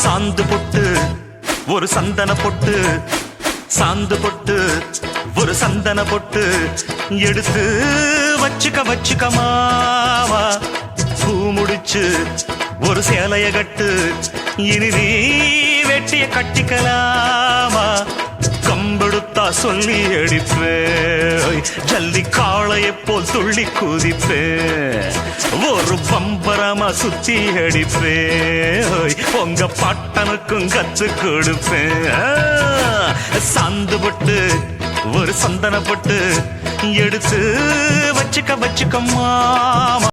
சாந்து பொட்டு ஒரு சந்தன பொட்டு, சாந்து பொட்டு ஒரு சந்தன பொட்டு எடுத்து வச்சுக்க மாவா. பூ முடிச்சு ஒரு சேலைய கட்டு, இனி நீ வெட்டிய கட்டிக்கலாமா. கம்பெடுத்தா சொல்லி அடிப்பே, ஜல்லி காளைய போல் துள்ளி குதிப்பே, ஒரு பம்பரமா சுத்தி அடிப்பே, உங்க பாட்டனுக்கும் கத்து கொடுப்பேன். சாந்து பட்டு ஒரு சந்தன பட்டு எடுத்து வச்சுக்க மாமா.